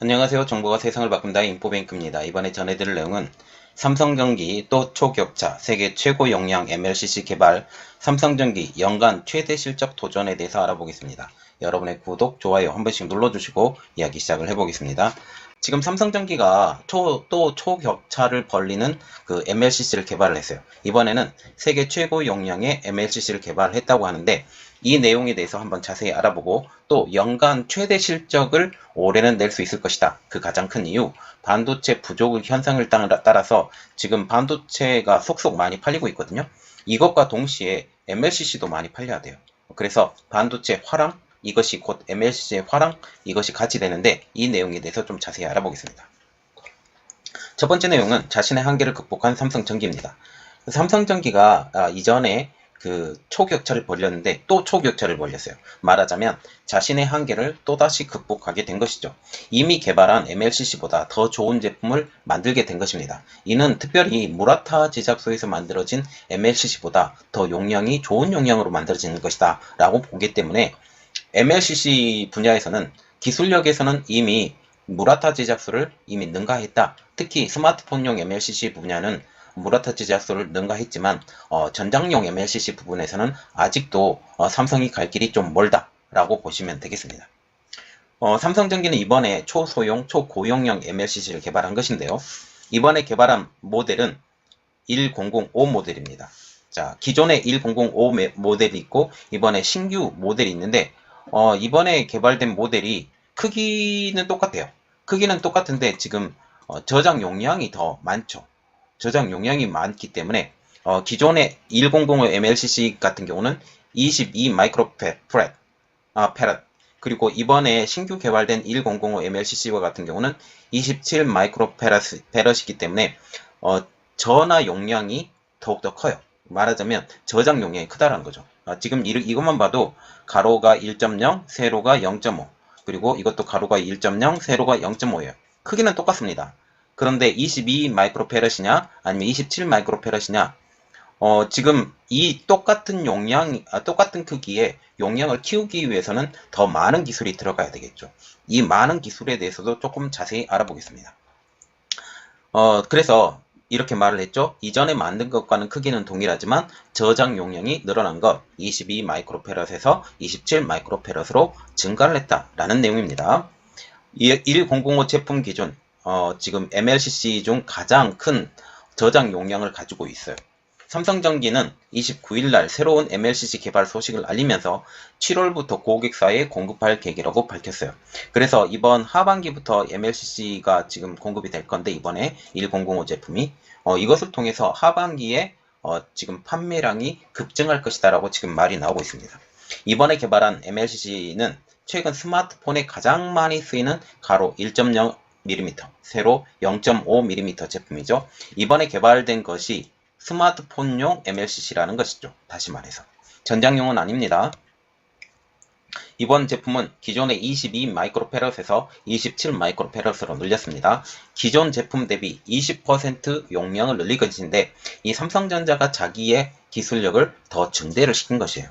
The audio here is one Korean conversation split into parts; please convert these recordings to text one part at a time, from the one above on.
안녕하세요. 정보가 세상을 바꾼다 인포뱅크입니다. 이번에 전해드릴 내용은 삼성전기 또 초격차 세계 최고 용량 MLCC 개발 삼성전기 연간 최대 실적 도전에 대해서 알아보겠습니다. 여러분의 구독, 좋아요 한 번씩 눌러주시고 이야기 시작을 해보겠습니다. 지금 삼성전기가 또 초격차를 벌리는 그 MLCC를 개발을 했어요. 이번에는 세계 최고 용량의 MLCC를 개발했다고 하는데 이 내용에 대해서 한번 자세히 알아보고 또 연간 최대 실적을 올해는 낼 수 있을 것이다. 그 가장 큰 이유, 반도체 부족 현상을 따라서 지금 반도체가 속속 많이 팔리고 있거든요. 이것과 동시에 MLCC도 많이 팔려야 돼요. 그래서 반도체 화랑, 이것이 곧 MLCC의 화랑, 이것이 같이 되는데 이 내용에 대해서 좀 자세히 알아보겠습니다. 첫 번째 내용은 자신의 한계를 극복한 삼성전기입니다. 삼성전기가 이전에 그 초격차를 벌였는데 또 초격차를 벌렸어요. 말하자면 자신의 한계를 또다시 극복하게 된 것이죠. 이미 개발한 MLCC보다 더 좋은 제품을 만들게 된 것입니다. 이는 특별히 무라타 제작소에서 만들어진 MLCC보다 더 용량이 좋은 용량으로 만들어지는 것이다 라고 보기 때문에 MLCC 분야에서는 기술력에서는 이미 무라타 제작소를 이미 능가했다. 특히 스마트폰용 MLCC 분야는 무라타 제작소를 능가했지만 전장용 MLCC 부분에서는 아직도 삼성이 갈 길이 좀 멀다 라고 보시면 되겠습니다. 삼성전기는 이번에 초소형, 초고용량 MLCC를 개발한 것인데요. 이번에 개발한 모델은 1005 모델입니다. 자, 기존에 1005 모델이 있고 이번에 신규 모델이 있는데 이번에 개발된 모델이 크기는 똑같아요. 크기는 똑같은데 지금 저장 용량이 더 많죠. 저장 용량이 많기 때문에 기존의 1005 MLCC 같은 경우는 22 마이크로페럿 그리고 이번에 신규 개발된 1005 MLCC와 같은 경우는 27 마이크로페럿이기 때문에 전화 용량이 더욱더 커요. 말하자면 저장 용량이 크다라는 거죠. 지금 이것만 봐도 가로가 1.0, 세로가 0.5 그리고 이것도 가로가 1.0, 세로가 0.5예요. 크기는 똑같습니다. 그런데 22 마이크로페럿이냐 아니면 27 마이크로페럿이냐 지금 이 똑같은 똑같은 크기의 용량을 키우기 위해서는 더 많은 기술이 들어가야 되겠죠. 이 많은 기술에 대해서도 조금 자세히 알아보겠습니다. 그래서 이렇게 말을 했죠. 이전에 만든 것과는 크기는 동일하지만 저장 용량이 늘어난 것 22 마이크로페럿에서 27 마이크로페럿으로 증가를 했다라는 내용입니다. 1005 제품 기준 지금 MLCC 중 가장 큰 저장 용량을 가지고 있어요. 삼성전기는 29일 날 새로운 MLCC 개발 소식을 알리면서 7월부터 고객사에 공급할 계획이라고 밝혔어요. 그래서 이번 하반기부터 MLCC가 지금 공급이 될 건데 이번에 1005 제품이 이것을 통해서 하반기에 지금 판매량이 급증할 것이다 라고 지금 말이 나오고 있습니다. 이번에 개발한 MLCC는 최근 스마트폰에 가장 많이 쓰이는 가로 1.0mm, 세로 0.5mm 제품이죠. 이번에 개발된 것이 스마트폰용 MLCC라는 것이죠. 다시 말해서 전장용은 아닙니다. 이번 제품은 기존의 22 마이크로페럿에서 27 마이크로페럿으로 늘렸습니다. 기존 제품 대비 20% 용량을 늘린 것인데 이 삼성전자가 자기의 기술력을 더 증대를 시킨 것이에요.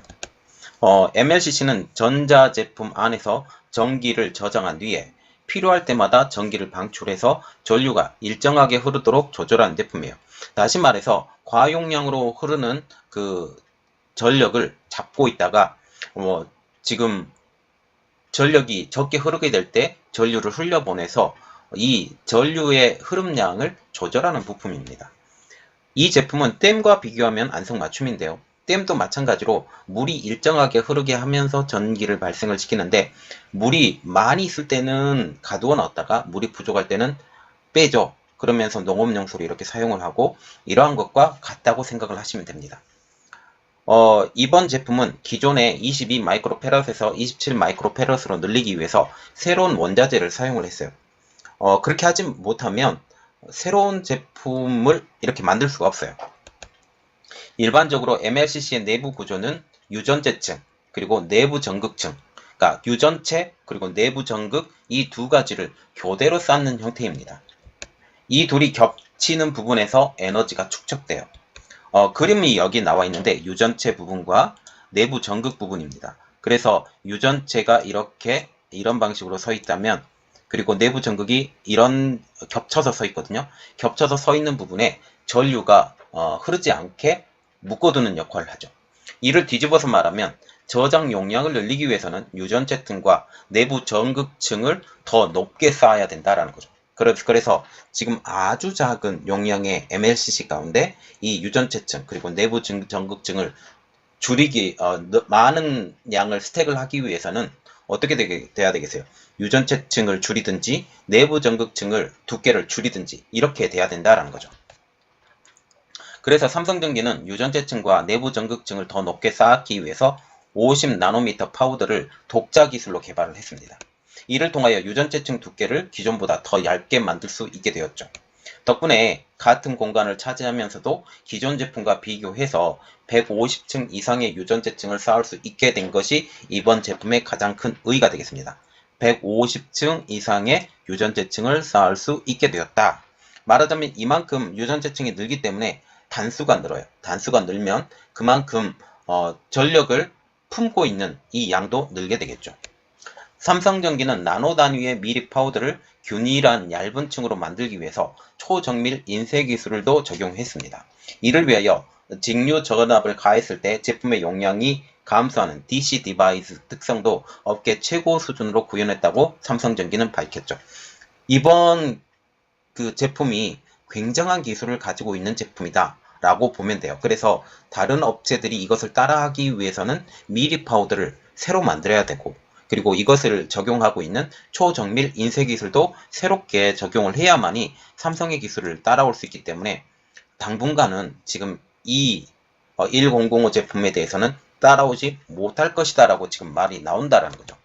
MLCC는 전자제품 안에서 전기를 저장한 뒤에 필요할 때마다 전기를 방출해서 전류가 일정하게 흐르도록 조절하는 제품이에요. 다시 말해서 과용량으로 흐르는 그 전력을 잡고 있다가 지금 전력이 적게 흐르게 될 때 전류를 흘려보내서 이 전류의 흐름량을 조절하는 부품입니다. 이 제품은 댐과 비교하면 안성맞춤인데요. 댐도 마찬가지로 물이 일정하게 흐르게 하면서 전기를 발생을 시키는데 물이 많이 있을 때는 가두어 놨다가 물이 부족할 때는 빼죠. 그러면서 농업용수로 이렇게 사용을 하고 이러한 것과 같다고 생각을 하시면 됩니다. 이번 제품은 기존의 22 마이크로페럿에서 27 마이크로페럿으로 늘리기 위해서 새로운 원자재를 사용을 했어요. 그렇게 하지 못하면 새로운 제품을 이렇게 만들 수가 없어요. 일반적으로 MLCC의 내부 구조는 유전체층 그리고 내부 전극층, 그러니까 유전체 그리고 내부 전극 이 두 가지를 교대로 쌓는 형태입니다. 이 둘이 겹치는 부분에서 에너지가 축적돼요. 그림이 여기 나와 있는데 유전체 부분과 내부 전극 부분입니다. 그래서 유전체가 이런 방식으로 서 있다면 그리고 내부 전극이 이런 겹쳐서 서 있거든요. 겹쳐서 서 있는 부분에 전류가 흐르지 않게 묶어두는 역할을 하죠. 이를 뒤집어서 말하면 저장 용량을 늘리기 위해서는 유전체층과 내부 전극층을 더 높게 쌓아야 된다라는 거죠. 그래서 지금 아주 작은 용량의 MLCC 가운데 이 유전체층 그리고 내부 전극층을 줄이기 많은 양을 스택을 하기 위해서는 어떻게 돼야 되겠어요? 유전체층을 줄이든지 내부 전극층을 두께를 줄이든지 이렇게 돼야 된다라는 거죠. 그래서 삼성전기는 유전체층과 내부 전극층을 더 높게 쌓기 위해서 50나노미터 파우더를 독자 기술로 개발을 했습니다. 이를 통하여 유전체층 두께를 기존보다 더 얇게 만들 수 있게 되었죠. 덕분에 같은 공간을 차지하면서도 기존 제품과 비교해서 150층 이상의 유전체층을 쌓을 수 있게 된 것이 이번 제품의 가장 큰 의의가 되겠습니다. 150층 이상의 유전체층을 쌓을 수 있게 되었다. 말하자면 이만큼 유전체층이 늘기 때문에 단수가 늘어요. 단수가 늘면 그만큼 전력을 품고 있는 이 양도 늘게 되겠죠. 삼성전기는 나노 단위의 미립 파우더를 균일한 얇은 층으로 만들기 위해서 초정밀 인쇄 기술도 적용했습니다. 이를 위하여 직류 전압을 가했을 때 제품의 용량이 감소하는 DC 디바이스 특성도 업계 최고 수준으로 구현했다고 삼성전기는 밝혔죠. 이번 그 제품이 굉장한 기술을 가지고 있는 제품이다 라고 보면 돼요. 그래서 다른 업체들이 이것을 따라하기 위해서는 미리 파우더를 새로 만들어야 되고, 그리고 이것을 적용하고 있는 초정밀 인쇄 기술도 새롭게 적용을 해야만이 삼성의 기술을 따라올 수 있기 때문에 당분간은 지금 이 1005 제품에 대해서는 따라오지 못할 것이다 라고 지금 말이 나온다라는 거죠.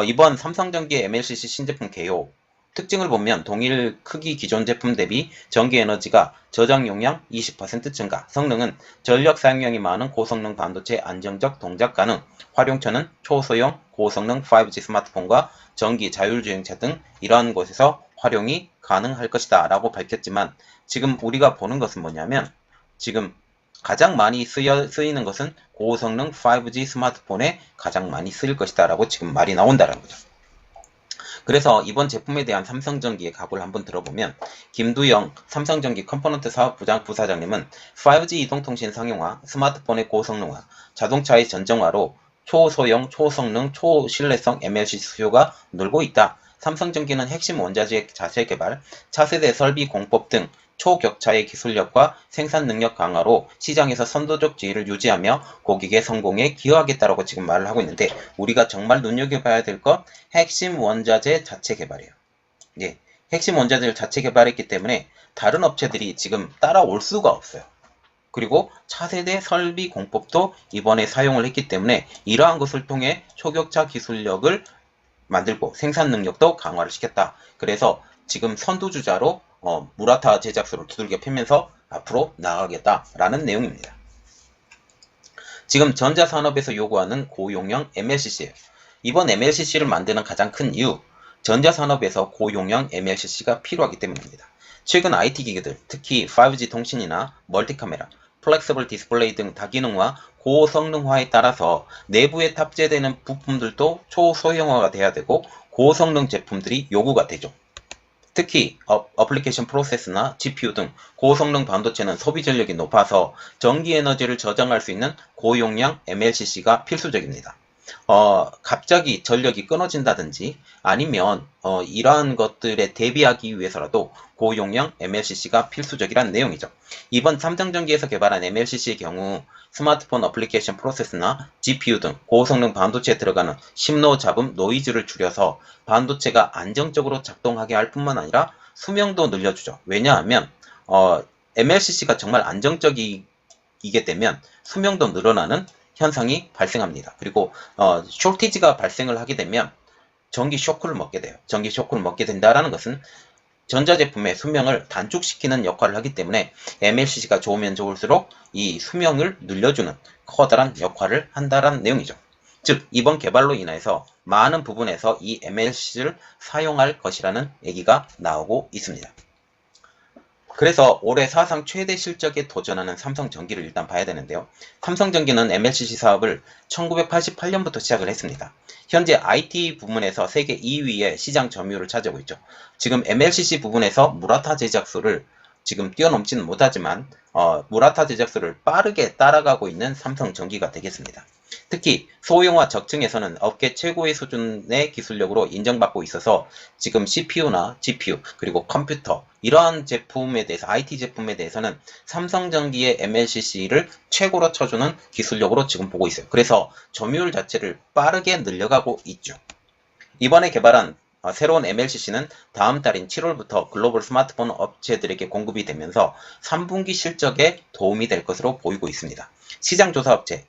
이번 삼성전기 MLCC 신제품 개요 특징을 보면 동일 크기 기존 제품 대비 전기 에너지가 저장 용량 20% 증가, 성능은 전력 사용량이 많은 고성능 반도체 안정적 동작 가능, 활용처는 초소형 고성능 5G 스마트폰과 전기 자율주행차 등 이러한 곳에서 활용이 가능할 것이다 라고 밝혔지만, 지금 우리가 보는 것은 뭐냐면 지금 가장 많이 쓰이는 것은 고성능 5G 스마트폰에 가장 많이 쓰일 것이다 라고 지금 말이 나온다는 거죠. 그래서 이번 제품에 대한 삼성전기의 각오를 한번 들어보면, 김두영 삼성전기 컴포넌트 사업부장 부사장님은 5G 이동통신 상용화, 스마트폰의 고성능화, 자동차의 전정화로 초소형, 초성능, 초신뢰성 MLCC 수요가 늘고 있다. 삼성전기는 핵심 원자재 자체 개발, 차세대 설비 공법 등 초격차의 기술력과 생산 능력 강화로 시장에서 선도적 지위를 유지하며 고객의 성공에 기여하겠다라고 지금 말을 하고 있는데, 우리가 정말 눈여겨봐야 될 것 핵심 원자재 자체 개발이에요. 예, 핵심 원자재를 자체 개발했기 때문에 다른 업체들이 지금 따라올 수가 없어요. 그리고 차세대 설비 공법도 이번에 사용을 했기 때문에 이러한 것을 통해 초격차 기술력을 만들고 생산 능력도 강화를 시켰다. 그래서 지금 선두주자로 무라타 제작소를 두들겨 패면서 앞으로 나가겠다라는 내용입니다. 지금 전자산업에서 요구하는 고용량 MLCC예요. 이번 MLCC를 만드는 가장 큰 이유, 전자산업에서 고용량 MLCC가 필요하기 때문입니다. 최근 IT 기기들, 특히 5G 통신이나 멀티카메라, 플렉서블 디스플레이 등 다기능화, 고성능화에 따라서 내부에 탑재되는 부품들도 초소형화가 돼야 되고 고성능 제품들이 요구가 되죠. 특히 어플리케이션 프로세스나 GPU 등 고성능 반도체는 소비 전력이 높아서 전기 에너지를 저장할 수 있는 고용량 MLCC가 필수적입니다. 갑자기 전력이 끊어진다든지 아니면 이러한 것들에 대비하기 위해서라도 고용량 MLCC가 필수적이라는 내용이죠. 이번 삼성전기에서 개발한 MLCC의 경우 스마트폰 어플리케이션 프로세스나 GPU 등 고성능 반도체에 들어가는 심노 잡음 노이즈를 줄여서 반도체가 안정적으로 작동하게 할 뿐만 아니라 수명도 늘려주죠. 왜냐하면 MLCC가 정말 안정적이게 되면 수명도 늘어나는 현상이 발생합니다. 그리고 쇼티지가 발생을 하게 되면 전기 쇼크를 먹게 돼요. 전기 쇼크를 먹게 된다라는 것은 전자제품의 수명을 단축시키는 역할을 하기 때문에 MLCC가 좋으면 좋을수록 이 수명을 늘려주는 커다란 역할을 한다는 내용이죠. 즉 이번 개발로 인해서 많은 부분에서 이 MLCC를 사용할 것이라는 얘기가 나오고 있습니다. 그래서 올해 사상 최대 실적에 도전하는 삼성전기를 일단 봐야 되는데요. 삼성전기는 MLCC 사업을 1988년부터 시작을 했습니다. 현재 IT 부문에서 세계 2위의 시장 점유율을 차지하고 있죠. 지금 MLCC 부분에서 무라타 제작소를 지금 뛰어넘지는 못하지만 무라타 제작소를 빠르게 따라가고 있는 삼성전기가 되겠습니다. 특히 소형화 적층에서는 업계 최고의 수준의 기술력으로 인정받고 있어서 지금 CPU나 GPU 그리고 컴퓨터 이러한 제품에 대해서 IT 제품에 대해서는 삼성전기의 MLCC를 최고로 쳐주는 기술력으로 지금 보고 있어요. 그래서 점유율 자체를 빠르게 늘려가고 있죠. 이번에 개발한 새로운 MLCC는 다음 달인 7월부터 글로벌 스마트폰 업체들에게 공급이 되면서 3분기 실적에 도움이 될 것으로 보이고 있습니다. 시장조사업체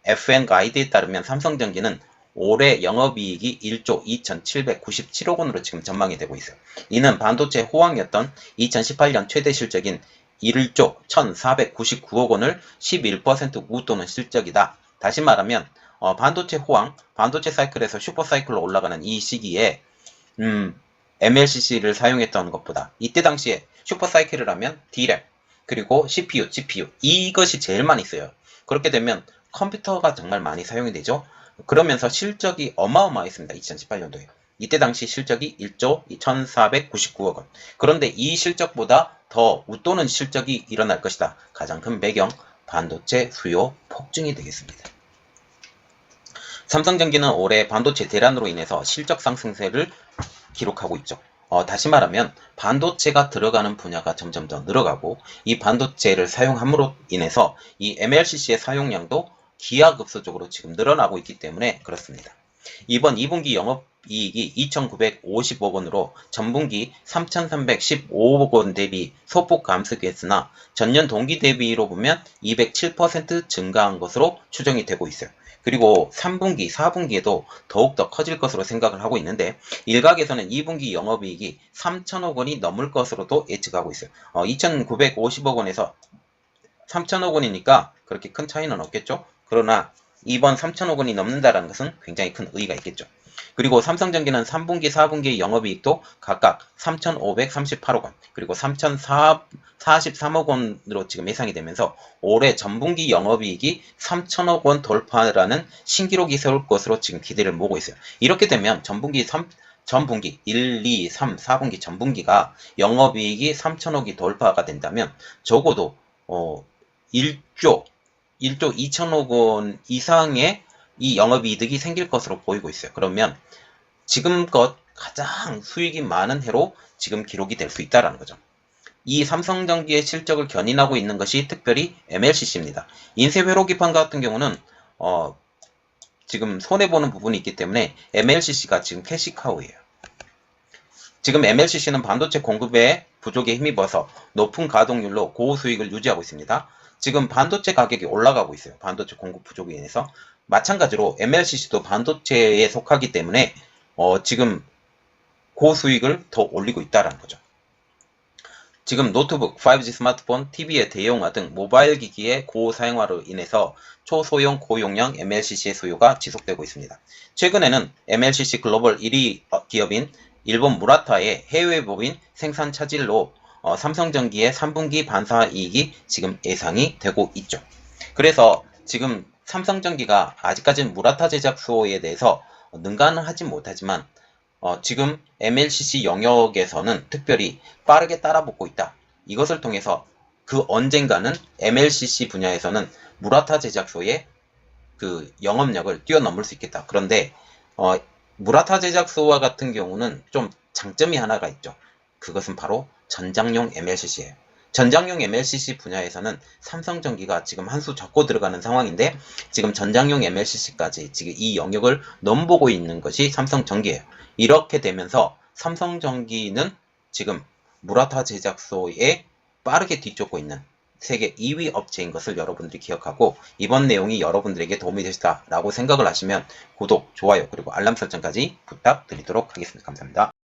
FN 가이드에 따르면 삼성전기는 올해 영업이익이 1조 2,797억 원으로 지금 전망이 되고 있어요. 이는 반도체 호황이었던 2018년 최대 실적인 1조 1,499억 원을 11% 웃도는 실적이다. 다시 말하면 반도체 호황, 반도체 사이클에서 슈퍼 사이클로 올라가는 이 시기에 MLCC를 사용했던 것보다 이때 당시에 슈퍼 사이클을 하면 D램 그리고 CPU, GPU 이것이 제일 많이 써요. 그렇게 되면 컴퓨터가 정말 많이 사용이 되죠. 그러면서 실적이 어마어마했습니다. 2018년도에. 이때 당시 실적이 1조 1,499억 원. 그런데 이 실적보다 더 웃도는 실적이 일어날 것이다. 가장 큰 배경, 반도체 수요 폭증이 되겠습니다. 삼성전기는 올해 반도체 대란으로 인해서 실적 상승세를 기록하고 있죠. 다시 말하면 반도체가 들어가는 분야가 점점 더 늘어가고 이 반도체를 사용함으로 인해서 이 MLCC의 사용량도 기하급수적으로 지금 늘어나고 있기 때문에 그렇습니다. 이번 2분기 영업이익이 2,950억 원으로 전분기 3,315억 원 대비 소폭 감소했으나 전년 동기 대비로 보면 207% 증가한 것으로 추정이 되고 있어요. 그리고 3분기, 4분기에도 더욱더 커질 것으로 생각을 하고 있는데 일각에서는 2분기 영업이익이 3천억 원이 넘을 것으로도 예측하고 있어요. 2,950억 원에서 3천억 원이니까 그렇게 큰 차이는 없겠죠. 그러나 이번 3천억 원이 넘는다는 것은 굉장히 큰 의의가 있겠죠. 그리고 삼성전기는 3분기, 4분기의 영업이익도 각각 3,538억 원, 그리고 3,043억 원으로 지금 예상이 되면서 올해 전분기 영업이익이 3천억 원 돌파라는 신기록이 세울 것으로 지금 기대를 모으고 있어요. 이렇게 되면 전분기 1, 2, 3, 4분기 전분기가 영업이익이 3천억이 돌파가 된다면 적어도 1조 2천억 원 이상의 이 영업이득이 생길 것으로 보이고 있어요. 그러면 지금껏 가장 수익이 많은 해로 지금 기록이 될 수 있다는 거죠. 이 삼성전기의 실적을 견인하고 있는 것이 특별히 MLCC입니다. 인쇄회로기판 같은 경우는 지금 손해보는 부분이 있기 때문에 MLCC가 지금 캐시카우예요. 지금 MLCC는 반도체 공급의 부족에 힘입어서 높은 가동률로 고수익을 유지하고 있습니다. 지금 반도체 가격이 올라가고 있어요. 반도체 공급 부족에 인해서. 마찬가지로 MLCC도 반도체에 속하기 때문에 지금 고수익을 더 올리고 있다는 거죠. 지금 노트북, 5G 스마트폰, TV의 대용화 등 모바일 기기의 고사용화로 인해서 초소형 고용량 MLCC의 수요가 지속되고 있습니다. 최근에는 MLCC 글로벌 1위 기업인 일본 무라타의 해외 법인 생산 차질로 삼성전기의 3분기 반사이익이 지금 예상이 되고 있죠. 그래서 지금 삼성전기가 아직까지는 무라타 제작소에 대해서 능가는 하진 못하지만 지금 MLCC 영역에서는 특별히 빠르게 따라붙고 있다. 이것을 통해서 그 언젠가는 MLCC 분야에서는 무라타 제작소의 그 영업력을 뛰어넘을 수 있겠다. 그런데 무라타 제작소와 같은 경우는 좀 장점이 하나가 있죠. 그것은 바로 전장용 MLCC예요. 전장용 MLCC 분야에서는 삼성전기가 지금 한 수 접고 들어가는 상황인데 지금 전장용 MLCC까지 지금 이 영역을 넘보고 있는 것이 삼성전기예요. 이렇게 되면서 삼성전기는 지금 무라타 제작소에 빠르게 뒤쫓고 있는 세계 2위 업체인 것을 여러분들이 기억하고 이번 내용이 여러분들에게 도움이 되셨다라고 생각을 하시면 구독, 좋아요 그리고 알람 설정까지 부탁드리도록 하겠습니다. 감사합니다.